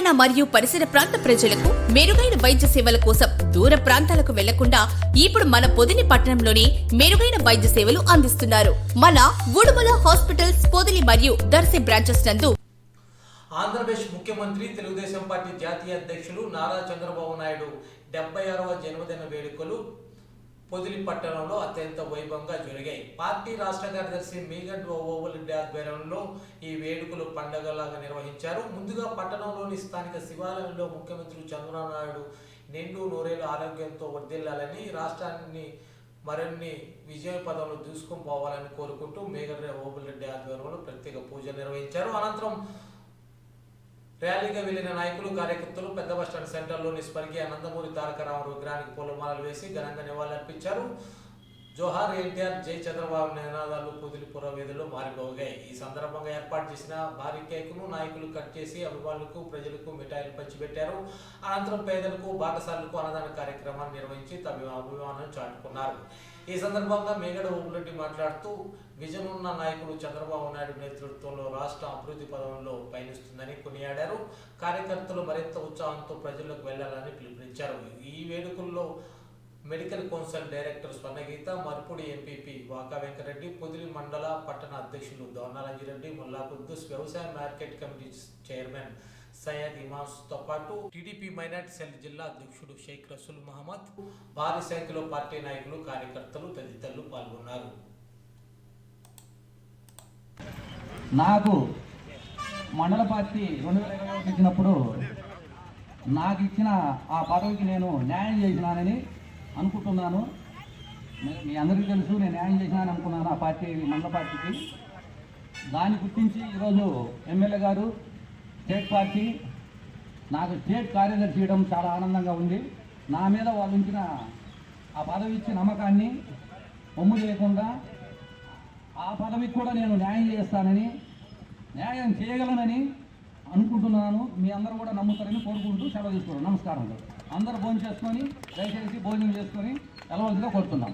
పట్టణ మరియు పరిసర ప్రాంత ప్రజలకు మెరుగైన వైద్య సేవల కోసం దూర ప్రాంతాలకు వెళ్లకుండా ఇప్పుడు మన పొదిలి పట్టణంలోని మెరుగైన వైద్య సేవలు అందిస్తున్నారు. మన ఉడుమల హాస్పిటల్స్ పొదిలి మరియు దర్శి బ్రాంచెస్ నందు ఆంధ్రప్రదేశ్ ముఖ్యమంత్రి తెలుగుదేశం పార్టీ జాతీయ అధ్యక్షులు నారా చంద్రబాబు నాయుడు 76వ జన్మదిన వేడుకలు పొదిలి పట్టణంలో అత్యంత వైభవంగా జరిగాయి. పార్టీ రాష్ట్ర కార్యదర్శి మీగంటి ఓబులరెడ్డి ఆధ్వర్యంలో ఈ వేడుకలు పండగలాగా నిర్వహించారు. ముందుగా పట్టణంలోని స్థానిక శివాలయంలో ముఖ్యమంత్రి చంద్రబాబు నాయుడు నిండు నూరేళ్ల ఆరోగ్యంతో వర్ధిల్లాలని, రాష్ట్రాన్ని మరిన్ని విజయ పదంలో దూసుకొని పోవాలని కోరుకుంటూ మీగంటి ఓబులరెడ్డి ఆధ్వర్యంలో ప్రత్యేక పూజలు నిర్వహించారు. అనంతరం ర్యాలీగా వెళ్లిన నాయకులు, కార్యకర్తలు పెద్ద బస్టాండ్ సెంటర్లోని స్వర్గీయ నందమూరి తారక రామారావు విగ్రహానికి పూలమాలలు వేసి ఘనంగా నివాళులర్పించారు. జోహార్ ఎన్టీఆర్, జై చంద్రబాబు నినాదాలు పొదిలి పురవేదిలో మారిపోగాయి. ఈ సందర్భంగా ఏర్పాటు చేసిన భారీ కేకును నాయకులు కట్ చేసి అభిమానులకు, ప్రజలకు మిఠాయిలు పంచిపెట్టారు. అనంతరం పేదలకు, బాటసారులకు అన్నదాన కార్యక్రమాన్ని నిర్వహించి తమ అభిమానం చాటుకున్నారు. ఈ సందర్భంగా మీగంటి ఓబులరెడ్డి మాట్లాడుతూ, విజన్ ఉన్న నాయకుడు చంద్రబాబు నాయుడు నేతృత్వంలో రాష్ట్రం అభివృద్ధి పదంలో పయనిస్తుందని కొనియాడారు. కార్యకర్తలు మరింత ఉత్సాహంతో ప్రజలకు వెళ్లాలని పిలుపునిచ్చారు. ఈ వేడుకల్లో medical council director Swarnageetha, Marpudi MPP Vaka Venkareddy, Podili మండల పట్టణ అధ్యక్షులు దోర్నాలంజిరెడ్డి, ముల్లా కుద్దూస్, వ్యవసాయ మార్కెట్ కమిటీ చైర్మన్ సయ్యద్ ఇమామ్స్తో పాటు టీడీపీ మైనార్టీ సెల్ జిల్లా అధ్యక్షుడు షేక్ రసూల్ మహమ్మద్, భారీ సంఖ్యలో పార్టీ నాయకులు, కార్యకర్తలు తదితరులు పాల్గొన్నారు. నాకు మండల పార్టీ 2020 ఇచ్చినప్పుడు నాకు ఇచ్చిన ఆ పదవికి నేను న్యాయం చేసినానని అనుకుంటున్నాను. మీ అందరికీ తెలుసు, నేను న్యాయం చేసినానని అనుకున్నాను ఆ పార్టీ, మండల పార్టీకి. దాన్ని గుర్తించి ఈరోజు ఎమ్మెల్యే గారు, స్టేట్ పార్టీ నాకు స్టేట్ కార్యదర్శి చేయడం చాలా ఆనందంగా ఉంది. నా మీద వాళ్ళు ఉంచిన ఆ పదవి ఇచ్చిన నమ్మకాన్ని ఒమ్ము చేయకుండా ఆ పదవికి కూడా నేను న్యాయం చేస్తానని, న్యాయం చేయగలనని అనుకుంటున్నాను. మీ అందరూ కూడా నమ్ముతారని కోరుకుంటూ సెలవు తీసుకోండి. నమస్కారం. అందరూ భోజనం చేసుకొని, దయచేసి భోజనం చేసుకొని వెళ్ళవలసిందిగా కోరుతున్నాం.